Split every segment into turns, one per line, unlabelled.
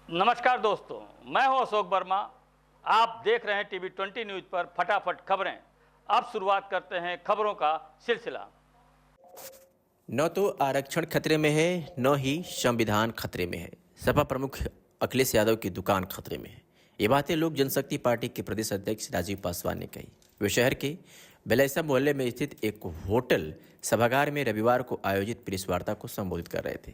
नमस्कार दोस्तों, मैं हूं अशोक वर्मा। आप देख रहे हैं टीवी 20 न्यूज पर फटाफट खबरें। अब शुरुआत करते हैं खबरों का सिलसिला।
न तो आरक्षण खतरे में है, न ही संविधान खतरे में है। सपा प्रमुख अखिलेश यादव की दुकान खतरे में है। ये बातें लोक जनशक्ति पार्टी के प्रदेश अध्यक्ष राजीव पासवान ने कही। वे शहर के बेलैसा मोहल्ले में स्थित एक होटल सभागार में रविवार को आयोजित प्रेस वार्ता को संबोधित कर रहे थे।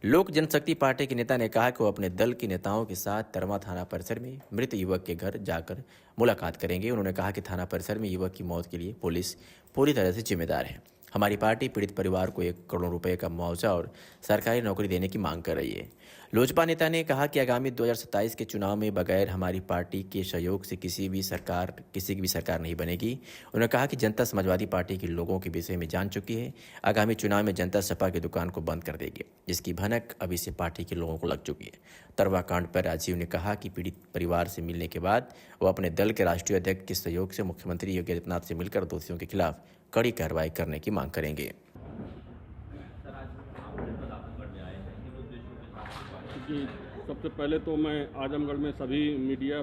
लोक जनशक्ति पार्टी के नेता ने कहा कि वो अपने दल के नेताओं के साथ तरमा थाना परिसर में मृत युवक के घर जाकर मुलाकात करेंगे। उन्होंने कहा कि थाना परिसर में युवक की मौत के लिए पुलिस पूरी तरह से जिम्मेदार है। हमारी पार्टी पीड़ित परिवार को 1 करोड़ रुपए का मुआवजा और सरकारी नौकरी देने की मांग कर रही है। लोजपा नेता ने कहा कि आगामी 2027 के चुनाव में बगैर हमारी पार्टी के सहयोग से किसी की भी सरकार नहीं बनेगी। उन्होंने कहा कि जनता समाजवादी पार्टी के लोगों के विषय में जान चुकी है। आगामी चुनाव में जनता सपा की दुकान को बंद कर देगी, जिसकी भनक अभी से पार्टी के लोगों को लग चुकी है। तरवा कांड पर राजीव ने कहा कि पीड़ित परिवार से मिलने के बाद वो अपने दल के राष्ट्रीय अध्यक्ष के सहयोग से मुख्यमंत्री योगी आदित्यनाथ से मिलकर दोषियों के खिलाफ कड़ी कार्रवाई करने की मांग करेंगे।
जी, सबसे पहले तो मैं आजमगढ़ में सभी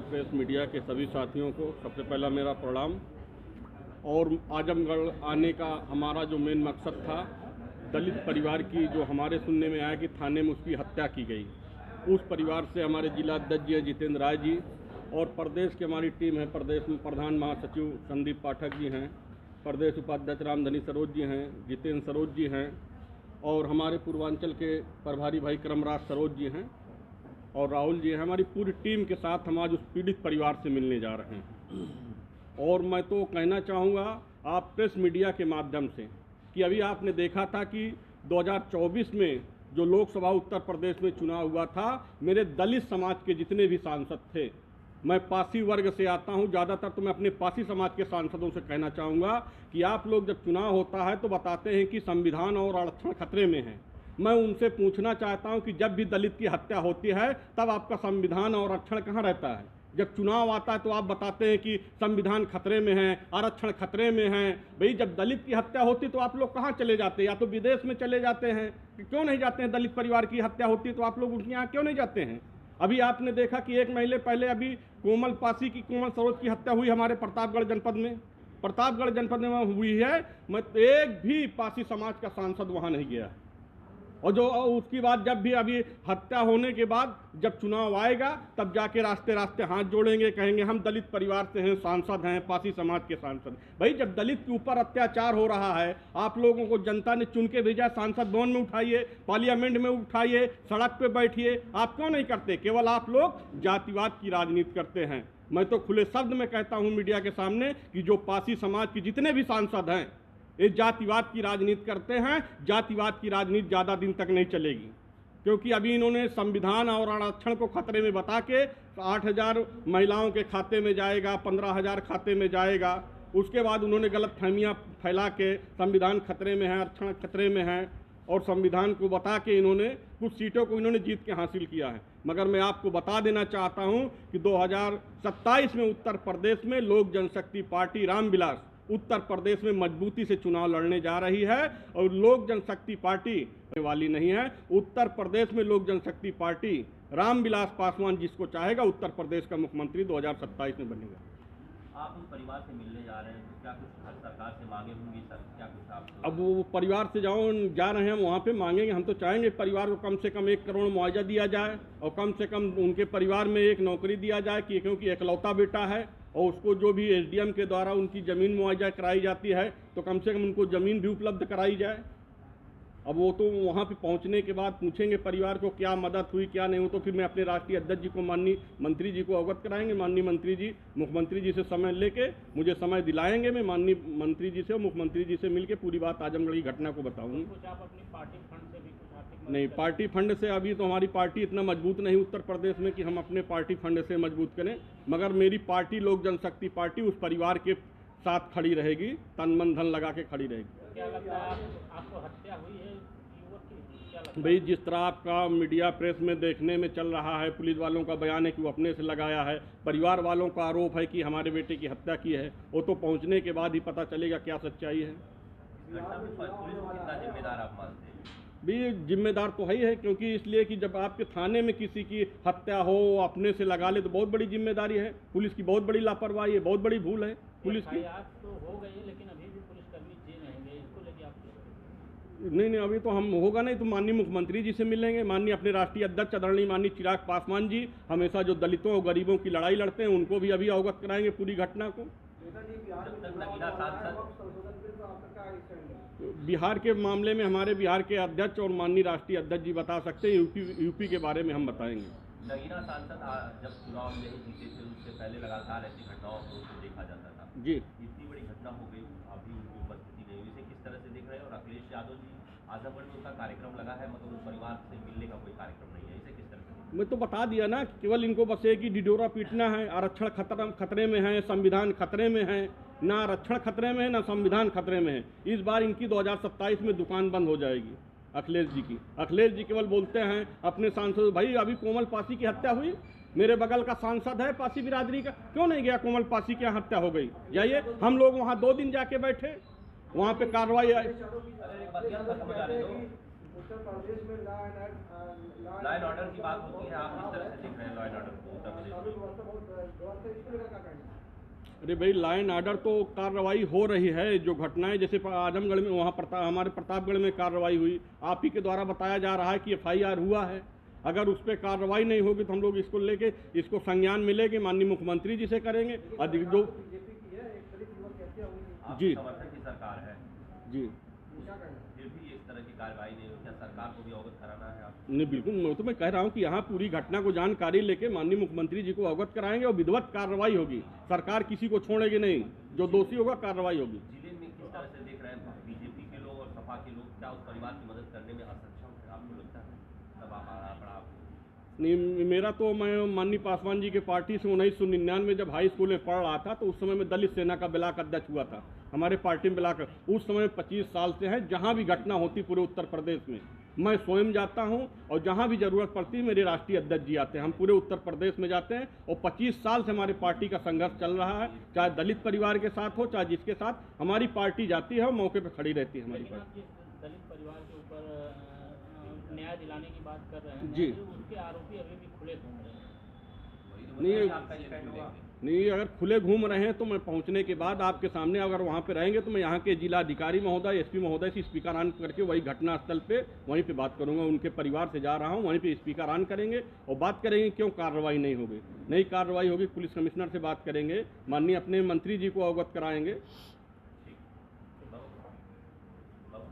प्रेस मीडिया के सभी साथियों को सबसे पहला मेरा प्रणाम। और आजमगढ़ आने का हमारा जो मेन मकसद था, दलित परिवार की जो हमारे सुनने में आया कि थाने में उसकी हत्या की गई, उस परिवार से हमारे जिला अध्यक्ष जी जितेंद्र राय जी और प्रदेश की हमारी टीम है। प्रदेश में प्रधान महासचिव संदीप पाठक जी हैं, प्रदेश उपाध्यक्ष रामधनी सरोज जी हैं, जितेंद्र सरोज जी हैं और हमारे पूर्वांचल के प्रभारी भाई क्रमराज सरोज जी हैं और राहुल जी हैं। हमारी पूरी टीम के साथ हम आज उस पीड़ित परिवार से मिलने जा रहे हैं। और मैं तो कहना चाहूँगा आप प्रेस मीडिया के माध्यम से कि अभी आपने देखा था कि 2024 में जो लोकसभा उत्तर प्रदेश में चुनाव हुआ था, मेरे दलित समाज के जितने भी सांसद थे, मैं पासी वर्ग से आता हूं, ज़्यादातर तो मैं अपने पासी समाज के सांसदों से कहना चाहूँगा कि आप लोग जब चुनाव होता है तो बताते हैं कि संविधान और आरक्षण खतरे में है। मैं उनसे पूछना चाहता हूं कि जब भी दलित की हत्या होती है तब आपका संविधान और आरक्षण कहाँ रहता है? जब चुनाव आता है तो आप बताते हैं कि संविधान खतरे में है, आरक्षण खतरे में है। भाई जब दलित की हत्या होती तो आप लोग कहाँ चले जाते हैं? या तो विदेश में चले जाते हैं, क्यों नहीं जाते हैं? दलित परिवार की हत्या होती है तो आप लोग उनके यहाँ क्यों नहीं जाते हैं? अभी आपने देखा कि 1 महीने पहले अभी कोमल सरोज की हत्या हुई हमारे प्रतापगढ़ जनपद में हुई है। मैं एक भी पासी समाज का सांसद वहाँ नहीं गया। और जो उसकी बाद जब भी अभी हत्या होने के बाद जब चुनाव आएगा तब जाके रास्ते रास्ते हाथ जोड़ेंगे, कहेंगे हम दलित परिवार से हैं, सांसद हैं, पासी समाज के सांसद। भाई जब दलित के ऊपर अत्याचार हो रहा है, आप लोगों को जनता ने चुन के भेजा, सांसद भवन में उठाइए, पार्लियामेंट में उठाइए, सड़क पे बैठिए, आप क्यों नहीं करते? केवल आप लोग जातिवाद की राजनीति करते हैं। मैं तो खुले शब्द में कहता हूँ मीडिया के सामने कि जो पासी समाज के जितने भी सांसद हैं ये जातिवाद की राजनीति करते हैं। जातिवाद की राजनीति ज़्यादा दिन तक नहीं चलेगी, क्योंकि अभी इन्होंने संविधान और आरक्षण को खतरे में बता के 8,000 महिलाओं के खाते में जाएगा, 15,000 खाते में जाएगा। उसके बाद उन्होंने गलतफहमियां फैला के संविधान खतरे में है, आरक्षण खतरे में है और संविधान को बता के इन्होंने कुछ सीटों को इन्होंने जीत के हासिल किया है। मगर मैं आपको बता देना चाहता हूं कि 2027 में उत्तर प्रदेश में लोक जनशक्ति पार्टी रामविलास उत्तर प्रदेश में मजबूती से चुनाव लड़ने जा रही है। और लोक जनशक्ति पार्टी वाली नहीं है। उत्तर प्रदेश में लोक जनशक्ति पार्टी रामविलास पासवान जिसको चाहेगा उत्तर प्रदेश का मुख्यमंत्री 2027 में बनेगा।
आप उस परिवार से मिलने जा रहे हैं तो क्या कुछ सरकार से मांगे होंगी सर? क्या कुछ आप
अब वो परिवार से जा रहे हैं वहाँ पे मांगेंगे। हम तो चाहेंगे परिवार को कम से कम 1 करोड़ मुआवजा दिया जाए और कम से कम उनके परिवार में एक नौकरी दिया जाए, कि क्योंकि इकलौता बेटा है और उसको जो भी एसडीएम के द्वारा उनकी ज़मीन मुआवजा कराई जाती है तो कम से कम उनको ज़मीन भी उपलब्ध कराई जाए। अब वो तो वहाँ पे पहुँचने के बाद पूछेंगे परिवार को क्या मदद हुई क्या नहीं हुई, तो फिर मैं अपने राष्ट्रीय अध्यक्ष जी को, माननीय मंत्री जी को अवगत कराएंगे। माननीय मंत्री जी मुख्यमंत्री जी से समय लेके मुझे समय दिलाएंगे। मैं माननीय मंत्री जी से और मुख्यमंत्री जी से मिलकर पूरी बात आजमगढ़ की घटना को बताऊँगा। नहीं, पार्टी फंड से अभी तो हमारी पार्टी इतना मजबूत नहीं उत्तर प्रदेश में कि हम अपने पार्टी फंड से मजबूत करें, मगर मेरी पार्टी लोक जनशक्ति पार्टी उस परिवार के साथ खड़ी रहेगी, तन मन धन लगा के खड़ी रहेगी।
क्या लगता है आपको हत्या हुई है युवक की? क्या लगता है?
भाई जिस तरह आपका मीडिया प्रेस में देखने में चल रहा है, पुलिस वालों का बयान है कि वो अपने से लगाया है, परिवार वालों का आरोप है कि हमारे बेटे की हत्या की है, वो तो पहुंचने के बाद ही पता चलेगा क्या सच्चाई है।
पुलिस को कितना जिम्मेदार आप मानते हैं?
भी जिम्मेदार तो है ही है, क्योंकि इसलिए कि जब आपके थाने में किसी की हत्या हो अपने से लगा ले तो बहुत बड़ी जिम्मेदारी है। पुलिस की बहुत बड़ी लापरवाही है, बहुत बड़ी भूल है पुलिस की।
तो हो गई है, लेकिन अभी भी पुलिसकर्मी जेल रहेंगे, इसको लेके आप
नहीं, अभी तो हम होगा नहीं तो माननीय मुख्यमंत्री जी से मिलेंगे। माननीय अपने राष्ट्रीय अध्यक्ष आदरणीय माननीय चिराग पासवान जी हमेशा जो दलितों और गरीबों की लड़ाई लड़ते हैं उनको भी अभी अवगत कराएंगे पूरी घटना को। बिहार के मामले में हमारे बिहार के अध्यक्ष और माननीय राष्ट्रीय अध्यक्ष जी बता सकते हैं, यूपी के बारे में हम बताएंगे।
नगीना सांसद जब चुनाव में नहीं जीते थे उससे पहले लगातार ऐसी घटनाओं को देखा जाता था
जी।
इतनी बड़ी घटना हो गई, अभी उनकी उपस्थिति नहीं हुई, इसे किस तरह से देख रहे हैं? और अखिलेश यादव जी आजमगढ़ में उनका कार्यक्रम लगा है, मगर उस परिवार से मिलने का कोई कार्यक्रम नहीं है, इसे किस तरह से?
मैं तो बता दिया ना, केवल इनको बस एक ही ढिढोरा पीटना है। आरक्षण खतरे में है, संविधान खतरे में है, ना आरक्षण खतरे में है ना संविधान खतरे में है। इस बार इनकी 2027 में दुकान बंद हो जाएगी अखिलेश जी की। अखिलेश जी केवल बोलते हैं अपने सांसद, भाई अभी कोमल पासी की हत्या हुई, मेरे बगल का सांसद है पासी बिरादरी का, क्यों नहीं गया कोमल पासी की यहाँ हत्या हो गई? जाइए, हम लोग वहाँ 2 दिन जाके बैठे, वहाँ पे कार्रवाई
उत्तर प्रदेश में लॉ एंड ऑर्डर की बात होती है, आप किस तरह से देख रहे हैं लॉ एंड ऑर्डर को उत्तर प्रदेश में?
अरे भाई, लॉ एंड ऑर्डर तो कार्रवाई हो रही है। जो घटनाएं जैसे आजमगढ़ में वहाँ हमारे प्रतापगढ़ में कार्रवाई हुई, आप ही के द्वारा बताया जा रहा है कि FIR हुआ है। अगर उस पर कार्रवाई नहीं होगी तो हम लोग इसको लेके इसको संज्ञान मिलेगी, माननीय मुख्यमंत्री जी से करेंगे। अधिक जो जी
समर्थन की सरकार है
जी,
फिर भी इस तरह की कार्रवाई नहीं हुई, क्या सरकार को भी अवगत कराना है आप?
नहीं, बिल्कुल। मैं तो कह रहा हूँ कि यहाँ पूरी घटना को जानकारी लेके माननीय मुख्यमंत्री जी को अवगत कराएंगे और विधिवत कार्रवाई होगी। सरकार किसी को छोड़ेगी नहीं, जो दोषी होगा कार्रवाई होगी।
जिले में किस तरह से देख रहे हैं बीजेपी के लोग और सपा के लोग, क्या उस परिवार की मदद करने में असक्षम है आपको लगता है? तब आप
नहीं, मेरा तो मैं माननीय पासवान जी के पार्टी से 1999 जब हाई स्कूल में पढ़ रहा था तो उस समय में दलित सेना का ब्लॉक अध्यक्ष हुआ था हमारे पार्टी में ब्लॉक। उस समय 25 साल से है, जहाँ भी घटना होती पूरे उत्तर प्रदेश में मैं स्वयं जाता हूँ, और जहाँ भी जरूरत पड़ती है मेरे राष्ट्रीय अध्यक्ष जी आते हैं। हम पूरे उत्तर प्रदेश में जाते हैं और 25 साल से हमारे पार्टी का संघर्ष चल रहा है, चाहे दलित परिवार के साथ हो चाहे जिसके साथ हमारी पार्टी जाती है और मौके पर खड़ी रहती है हमारी पार्टी।
दलित परिवार के ऊपर न्याय दिलाने की बात कर रहे हैं
जी,
उसके आरोपी अभी भी खुले घूम रहे हैं।
नहीं, अगर खुले घूम रहे हैं तो मैं पहुंचने के बाद आपके सामने अगर वहां पे रहेंगे तो मैं यहाँ के जिला अधिकारी महोदय SP महोदय से स्पीकर ऑन करके वही घटनास्थल पे वहीं पे बात करूंगा। उनके परिवार से जा रहा हूं, वहीं पे स्पीकर ऑन करेंगे और बात करेंगे क्यों कार्रवाई नहीं होगी। नहीं कार्रवाई होगी, पुलिस कमिश्नर से बात करेंगे, माननीय अपने मंत्री जी को अवगत कराएंगे